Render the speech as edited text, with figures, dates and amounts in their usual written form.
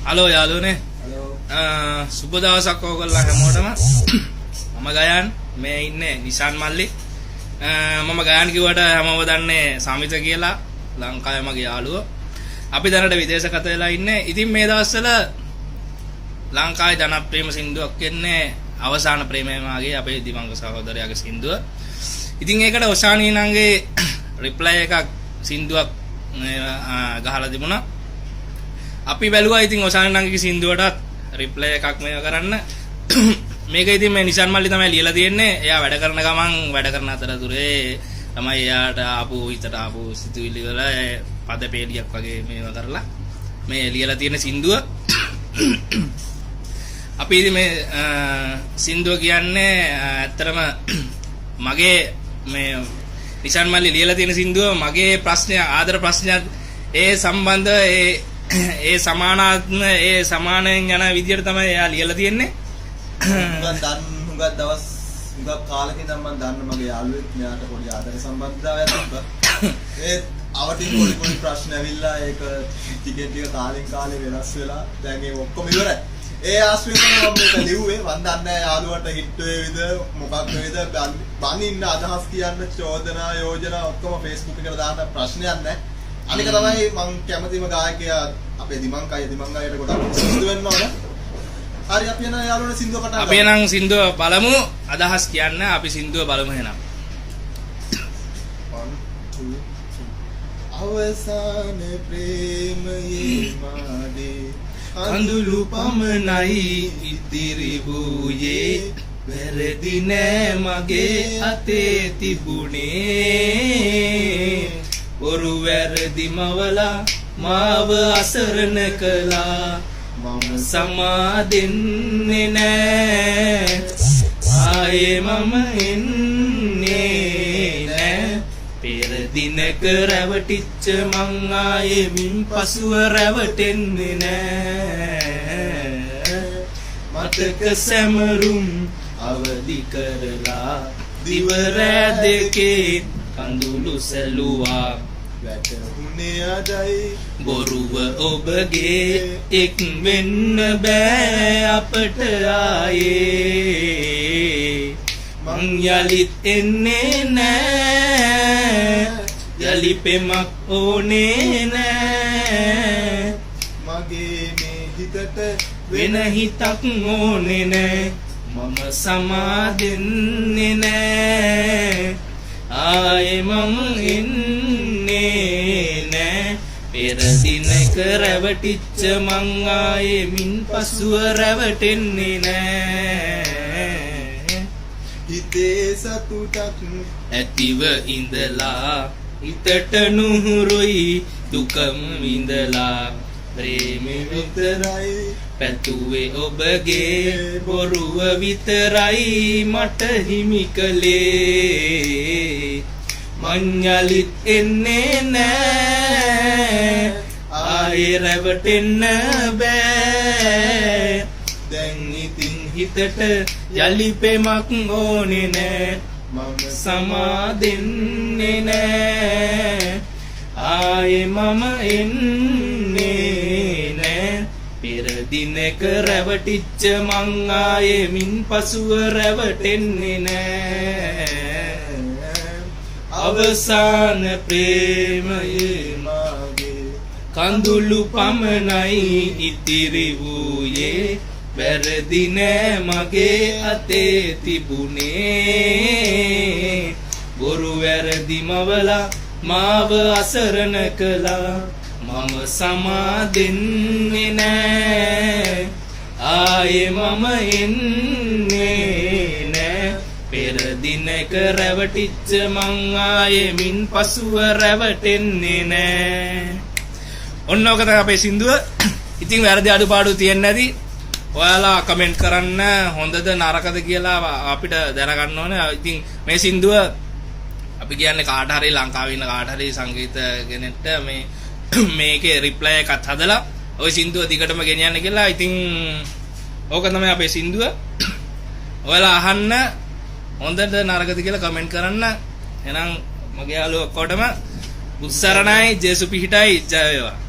Hello යාළුවනේ. සුබ දවසක් ඔයගොල්ලෝ හැමෝටම. මම ගයන් මේ ඉන්නේ නිෂාන් මල්ලි. මම ගයන් කිව්වට හැමෝම දන්නේ සමිත කියලා ලංකාවේ මගේ යාළුවෝ. අපි දැනට විදේශගත වෙලා ඉන්නේ. ඉතින් මේ දවස්වල ලංකාවේ ජනප්‍රියම සින්දුවක් කියන්නේ අවසාන ප්‍රේමය මාගේ අපේ දිවංග සහෝදරයාගේ සින්දුව. ඉතින් ඒකට ඔෂානී නංගේ රිප්ලයි එකක් සින්දුවක් ගහලා තිබුණා. අපි බැලුවා ඉතින් ඔෂානී නංගේගේ සින්දුවටත් රිප්ලයි එකක් මේව කරන්න. මේක ඉතින් මේ නිෂාන් මල්ලි තමයි ලියලා තියෙන්නේ. එයා වැඩ කරන ගමන් වැඩ කරන අතරතුරේ තමයි එයාට ආපු හිතට ආපු සිතුවිලි වල පද පෙළියක් වගේ මේව කරලා මේ ලියලා තියෙන සින්දුව. අපි ඉතින් මේ සින්දුව කියන්නේ ඇත්තටම මගේ මේ නිෂාන් මල්ලි ලියලා තියෙන සින්දුව මගේ ප්‍රශ්නය ආදර ප්‍රශ්නයක් ඒ සම්බන්ධ ඒ සමානාත්ම ඒ සමානයෙන් යන විදියට තමයි එයා ලියලා තියෙන්නේ. හුඟක් දවස් හුඟක් කාලෙක ඉඳන් මම දන්න මගේ යාළුවෙක් මෙයාට පොඩි ආදර සම්බන්ධතාවයක් තිබ්බා. ඒ අවටින් පොඩි ප්‍රශ්න ඇවිල්ලා ඒක ටිකෙන් ටික කාලෙන් කාලේ වෙනස් වෙලා දැන් ඒ ඔක්කොම ඉවරයි. ඒ ආශ්‍රයෙන් මම මේක ලිව්වේ මන් දන්නේ යාළුවට හිට වේවිද මොකක් වේවිද බනින්න අදහස් කියන්න චෝදනා යෝජනා ඔක්කොම Facebook එකට දාන්න ප්‍රශ්නයක් නැහැ. අනික තමයි මම කැමතිම ගායකයා අපේ දිමංගයට ගොඩක් සින්දු වෙන්න ඕන. හරි අපි යන යාළුවනේ සින්දුව පටන් ගමු. අපි නම් සින්දුව බලමු අදහස් කියන්න අපි සින්දුව බලමු එහෙනම්. 1 2 අවසාන ප්‍රේමයේ මාගේ අඳුළු පමණයි ඉතිරි වූයේ වැරදි නෑ මගේ අතේ තිබුණේ බොරු වැරදි මවලා මාව අසරණ කළා මම සමාදෙන්නේ නෑ ආයේ මම එන්නේ නෑ පෙර දිනක රැවටිච්ච මං ආයේ මින් පසුව රැවටෙන්නේ නෑ මතක සැමරුම් අවදි කරලා දිව රෑ දෙකේ කඳුළු සැලුවා වැටුනේ අදයි බොරුව ඔබගේ එක් වෙන්න බෑ අපට ආයේ මං යලිත් එන්නේ නෑ යලි පෙමක් ඕනේ නෑ මගේ මේ හිතට වෙන හිතක් ඕනේ නෑ මම සමාදෙන්නේ නෑ ආයේ මම එන්නේ නෑ පෙර දිනක රැවටිච්ච මං ආයේ මින් පසුව රැවටෙන්නේ නෑ හිතේ සතුටක් ඇතිව ඉඳලා හිතට නුහුරුයි දුකම විඳලා ප්‍රේමෙ විතරයි පැතුවේ ඔබගේ බොරුව විතරයි මට හිමි කළේ මං යලිත් එන්නේ නෑ ආයේ රැවටෙන්න බෑ දැන් ඉතින් හිතට යලි පෙමක් ඕනේ නෑ මම සමාදෙන්නේ නෑ ආයේ මම එන්නේ නෑ පෙර දිනක රැවටිච්ච මං ආයේ මින් පසුව රැවටෙන්නේ නෑ අවසාන ප්‍රේමයේ මාගේ කඳුළු පමණයි ඉතිරි වූයේ වැරදි නෑ මගේ අතේ තිබුණේ බොරු වැරදි මවලා මාව අසරණ කළා මම සමාදෙන්නේ නෑ ආයේ මම එන්නේ නෑ පෙර දිනක රැවටිච්ච මං ආයේ මින් පසුව රැවටෙන්නේ නෑ ඔන්න ඔක තමයි අපේ සින්දුව. ඉතින් වැරදි අඩුපාඩු තියෙන්නේ නැති ඔයාලා කමෙන්ට් කරන්න හොඳද නරකද කියලා අපිට දැනගන්න ඕනේ. ඉතින් මේ සින්දුව අපි කියන්නේ කාට හරි ලංකාවේ ඉන්න කාට හරි සංගීත කෙනෙක්ට මේකේ රිප්ලයි එකක් හදලා ওই සින්දුව දිගටම ගෙනියන්න කියලා. ඉතින් ඕක තමයි අපේ සින්දුව. ඔයාලා අහන්න හොඳද නරකද කියලා කමෙන්ට් කරන්න. එහෙනම් මගේ යාළුවෝ ඔක්කොටම උත්සරණයි ජේසු පිහිටයි ජය වේවා.